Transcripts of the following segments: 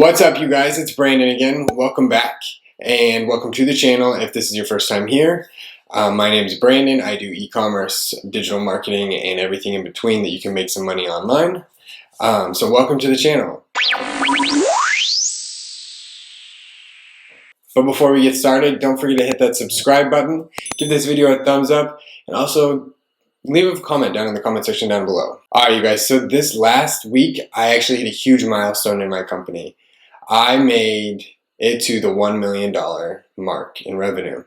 What's up, you guys? It's Brandon again. Welcome back and welcome to the channel. If this is your first time here, my name is Brandon. I do e-commerce, digital marketing, and everything in between that you can make some money online. So welcome to the channel. But before we get started, don't forget to hit that subscribe button, give this video a thumbs up, and also leave a comment down in the comment section down below. Alright, you guys, so this last week, I actually hit a huge milestone in my company. I made it to the $1 million mark in revenue.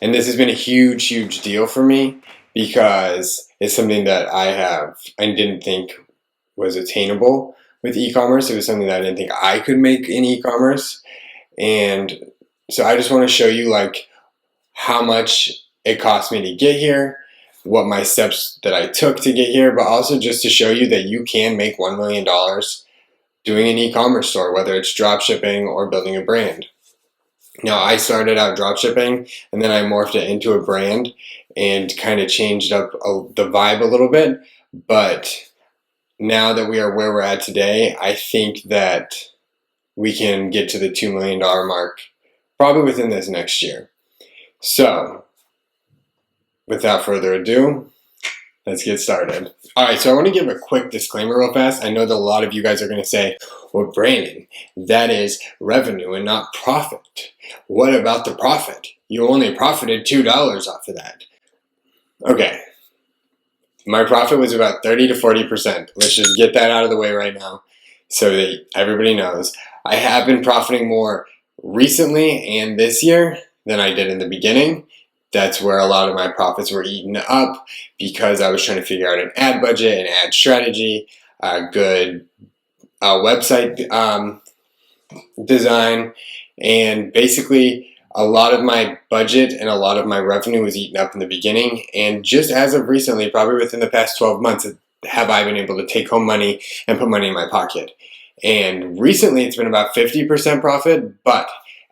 And this has been a huge, huge deal for me because it's something that I didn't think was attainable with e-commerce. It was something that I didn't think I could make in e-commerce. And so I just want to show you like how much it cost me to get here, what my steps that I took to get here, but also just to show you that you can make $1 million doing an e-commerce store, whether it's dropshipping or building a brand. Now, I started out dropshipping and then I morphed it into a brand and kind of changed up the vibe a little bit. But now that we are where we're at today, I think that we can get to the $2 million mark probably within this next year. So, without further ado, let's get started. Alright, so I want to give a quick disclaimer real fast. I know that a lot of you guys are going to say, well, Brandon, that is revenue and not profit. What about the profit? You only profited $2 off of that. Okay, my profit was about 30 to 40%. Let's just get that out of the way right now so that everybody knows. I have been profiting more recently and this year than I did in the beginning. That's where a lot of my profits were eaten up because I was trying to figure out an ad budget, an ad strategy, a good website design, and basically a lot of my budget and a lot of my revenue was eaten up in the beginning. And just as of recently, probably within the past 12 months, have I been able to take home money and put money in my pocket. And recently it's been about 50% profit, but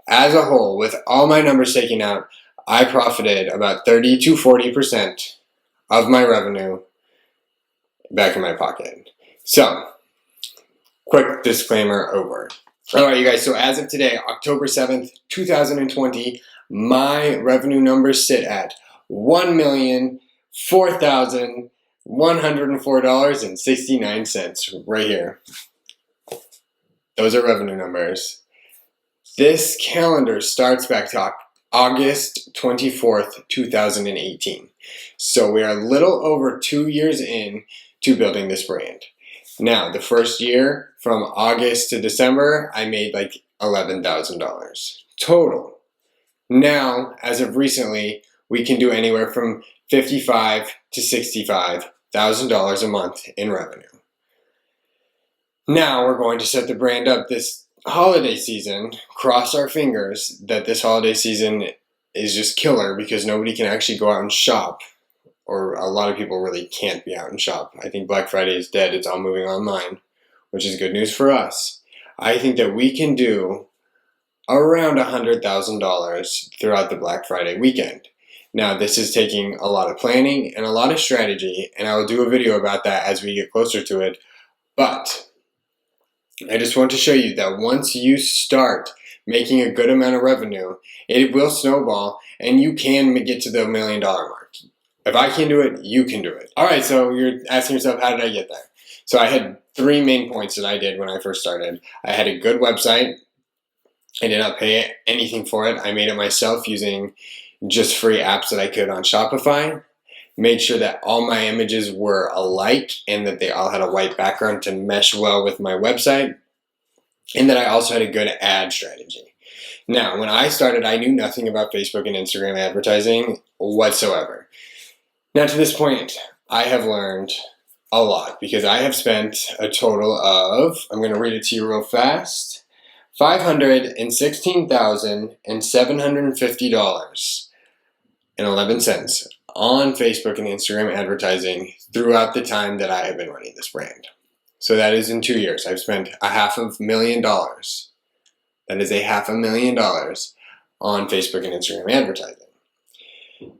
as a whole, with all my numbers taken out, I profited about 30 to 40% of my revenue back in my pocket. So, quick disclaimer over. Alright, you guys, so as of today, October 7th, 2020, my revenue numbers sit at $1,004,104.69 right here. Those are revenue numbers. This calendar starts back to August 24th, 2018. So we are a little over 2 years in to building this brand. Now, the first year from August to December, I made like $11,000 total. Now, as of recently, we can do anywhere from $55,000 to $65,000 a month in revenue. Now we're going to set the brand up this holiday season. Cross our fingers that this holiday season is just killer because nobody can actually go out and shop, or a lot of people really can't be out and shop. I think Black Friday is dead. It's all moving online, which is good news for us. I think that we can do around $100,000 throughout the Black Friday weekend. Now, this is taking a lot of planning and a lot of strategy, and I will do a video about that as we get closer to it. But I just want to show you that once you start making a good amount of revenue, it will snowball and you can get to the $1 million mark. If I can do it, you can do it. Alright, so you're asking yourself, how did I get there? So I had 3 main points that I did when I first started. I had a good website. I did not pay anything for it. I made it myself using just free apps that I could on Shopify. Made sure that all my images were alike and that they all had a white background to mesh well with my website, and that I also had a good ad strategy. Now, when I started, I knew nothing about Facebook and Instagram advertising whatsoever. Now, to this point, I have learned a lot because I have spent a total of, I'm going to read it to you real fast, $516,750.11 on Facebook and Instagram advertising throughout the time that I have been running this brand. So that is in 2 years. I've spent $500,000. That is $500,000 on Facebook and Instagram advertising.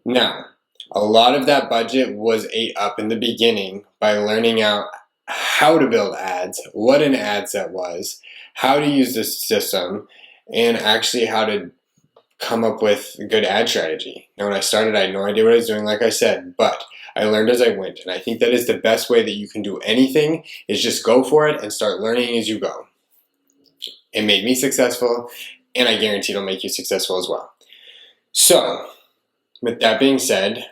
Now, a lot of that budget was ate up in the beginning by learning out how to build ads, what an ad set was, how to use this system and actually how to come up with a good ad strategy. Now, when I started, I had no idea what I was doing, like I said, but I learned as I went. And I think that is the best way that you can do anything, is just go for it and start learning as you go. It made me successful, and I guarantee it'll make you successful as well. So, with that being said,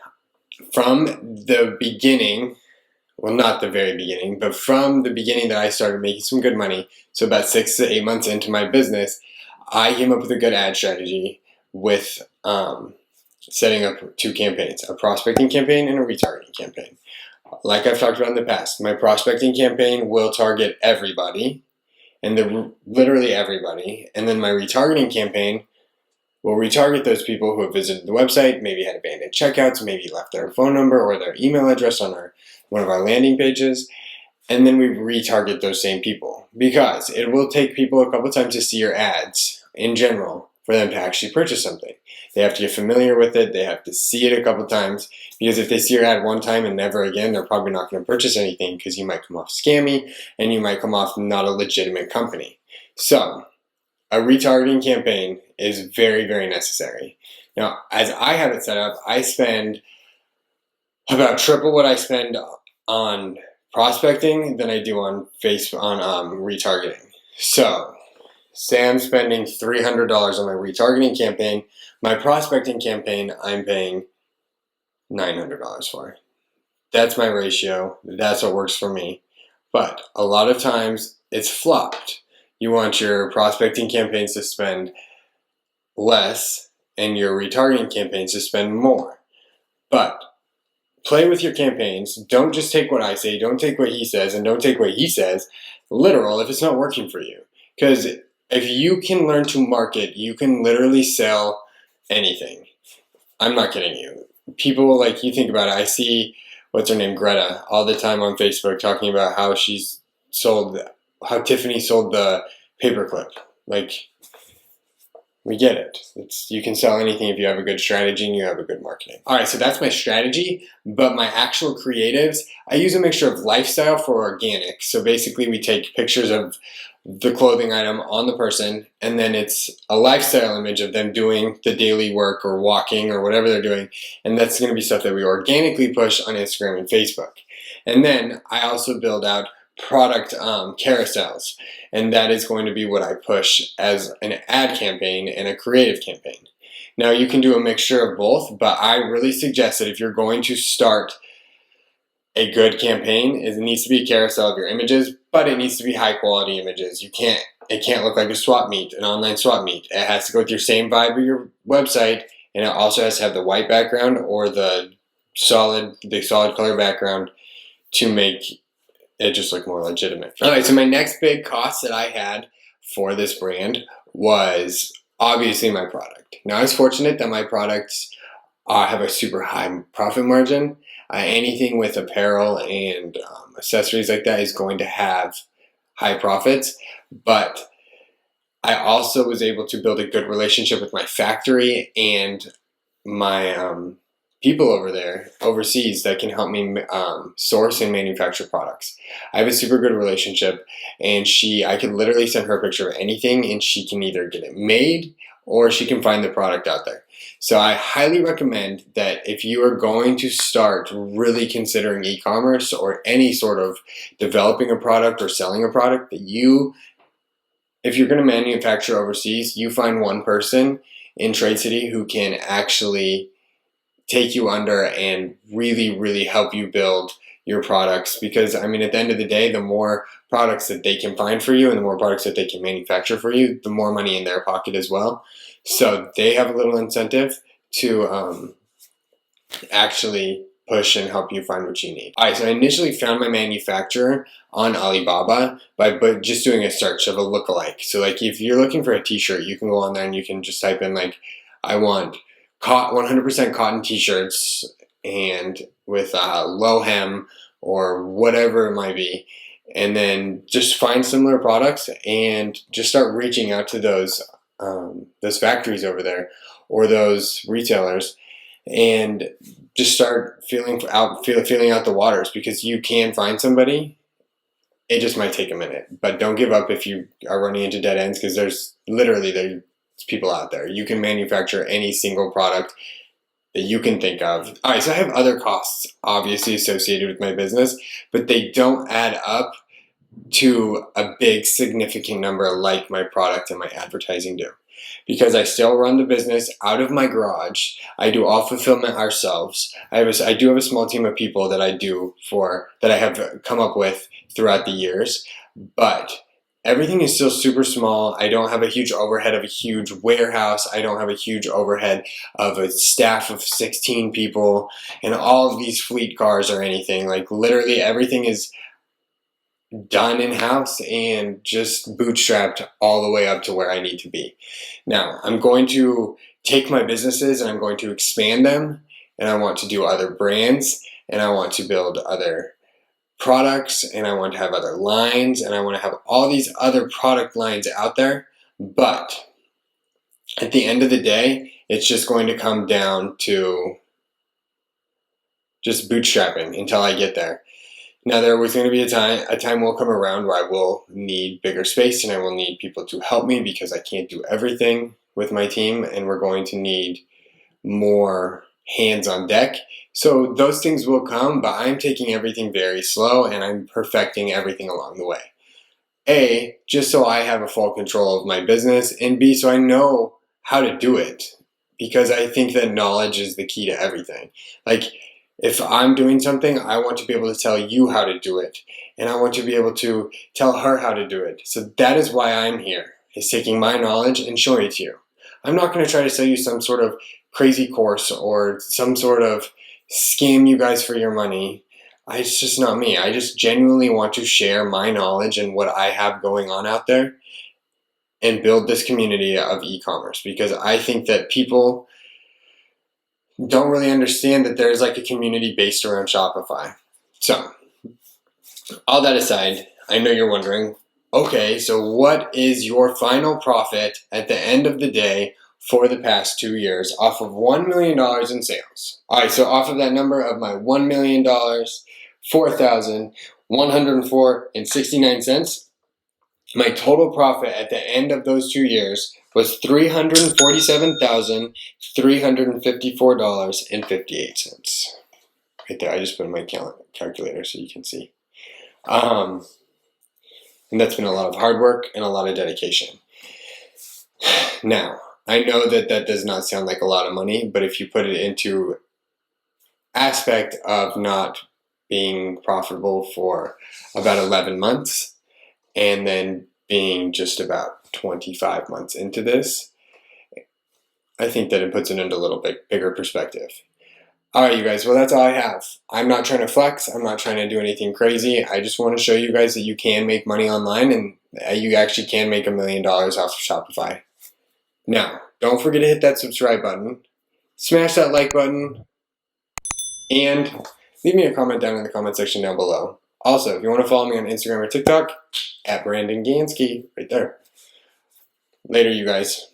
from the beginning, well, not the very beginning, but from the beginning that I started making some good money, so about 6 to 8 months into my business, I came up with a good ad strategy with setting up 2 campaigns, a prospecting campaign and a retargeting campaign. Like I've talked about in the past, my prospecting campaign will target everybody, and literally everybody, and then my retargeting campaign will retarget those people who have visited the website, maybe had abandoned checkouts, maybe left their phone number or their email address on one of our landing pages, and then we retarget those same people, because it will take people a couple times to see your ads in general for them to actually purchase something. They have to get familiar with it, they have to see it a couple times, because if they see your ad one time and never again, they're probably not going to purchase anything, because you might come off scammy and you might come off not a legitimate company. So, a retargeting campaign is very, very necessary. Now, as I have it set up, I spend about triple what I spend on prospecting than I do on retargeting. So, say I'm spending $300 on my retargeting campaign. My prospecting campaign, I'm paying $900 for. That's my ratio. That's what works for me. But a lot of times, it's flopped. You want your prospecting campaigns to spend less and your retargeting campaigns to spend more. But play with your campaigns. Don't just take what I say, don't take what he says, and don't take what he says literal if it's not working for you. Because if you can learn to market, you can literally sell anything. I'm not kidding you. People, like, you think about it, I see, what's her name, Greta, all the time on Facebook talking about how Tiffany sold the paperclip. Like, we get it. You can sell anything if you have a good strategy and you have a good marketing. All right, so that's my strategy, but my actual creatives, I use a mixture of lifestyle for organic. So basically we take pictures of the clothing item on the person, and then it's a lifestyle image of them doing the daily work or walking or whatever they're doing, and that's going to be stuff that we organically push on Instagram and Facebook. And then I also build out product carousels, and that is going to be what I push as an ad campaign and a creative campaign. Now, you can do a mixture of both, but I really suggest that if you're going to start a good campaign, it needs to be a carousel of your images, but it needs to be high quality images. It can't look like a swap meet, an online swap meet. It has to go with your same vibe of your website, and it also has to have the white background or the solid color background to make it just looked more legitimate. All right, so my next big cost that I had for this brand was obviously my product. Now, I was fortunate that my products have a super high profit margin. Anything with apparel and accessories like that is going to have high profits, but I also was able to build a good relationship with my factory and my people over there overseas that can help me source and manufacture products. I have a super good relationship, and I can literally send her a picture of anything and she can either get it made or she can find the product out there. So I highly recommend that if you are going to start really considering e-commerce or any sort of developing a product or selling a product, that if you're going to manufacture overseas, you find one person in Trade City who can actually take you under and really, really help you build your products. Because, I mean, at the end of the day, the more products that they can find for you and the more products that they can manufacture for you, the more money in their pocket as well. So they have a little incentive to actually push and help you find what you need. All right, so I initially found my manufacturer on Alibaba by just doing a search of a lookalike. So, like, if you're looking for a t-shirt, you can go on there and you can just type in, like, I want 100% cotton t-shirts and with low hem or whatever it might be, and then just find similar products and just start reaching out to those factories over there or those retailers, and just start feeling out the waters, because you can find somebody it just might take a minute. But don't give up if you are running into dead ends, because there's people out there. You can manufacture any single product that you can think of. All right, so I have other costs obviously associated with my business, but they don't add up to a big significant number like my product and my advertising do. Because I still run the business out of my garage. I do all fulfillment ourselves. I do have a small team of people that I have come up with throughout the years, but everything is still super small. I don't have a huge overhead of a huge warehouse. I don't have a huge overhead of a staff of 16 people and all of these fleet cars or anything. Like literally everything is done in-house and just bootstrapped all the way up to where I need to be. Now, I'm going to take my businesses and I'm going to expand them, and I want to do other brands, and I want to build other products, and I want to have other lines, and I want to have all these other product lines out there. But at the end of the day, it's just going to come down to just bootstrapping until I get there. Now, there was going to be a time will come around where I will need bigger space and I will need people to help me because I can't do everything with my team, and we're going to need more hands on deck. So those things will come, but I'm taking everything very slow and I'm perfecting everything along the way. A, just so I have a full control of my business, and B, so I know how to do it, because I think that knowledge is the key to everything. Like, if I'm doing something, I want to be able to tell you how to do it, and I want to be able to tell her how to do it. So that is why I'm here, is taking my knowledge and showing it to you. I'm not going to try to sell you some sort of crazy course or some sort of scam you guys for your money. It's just not me. I just genuinely want to share my knowledge and what I have going on out there and build this community of e-commerce, because I think that people don't really understand that there's like a community based around Shopify. So, all that aside, I know you're wondering, okay, so what is your final profit at the end of the day for the past 2 years off of $1 million in sales? All right, so off of that number of my $1 million, $4,104.69, my total profit at the end of those 2 years was $347,354.58. Right there, I just put in my calculator so you can see. And that's been a lot of hard work and a lot of dedication. Now, I know that does not sound like a lot of money, but if you put it into aspect of not being profitable for about 11 months, and then being just about 25 months into this, I think that it puts it into a little bit bigger perspective. All right, you guys, well, that's all I have. I'm not trying to flex. I'm not trying to do anything crazy. I just want to show you guys that you can make money online, and you actually can make $1 million off of Shopify. Now, don't forget to hit that subscribe button, smash that like button, and leave me a comment down in the comment section down below. Also, if you want to follow me on Instagram or TikTok, @Brandon Gansky, right there. Later, you guys.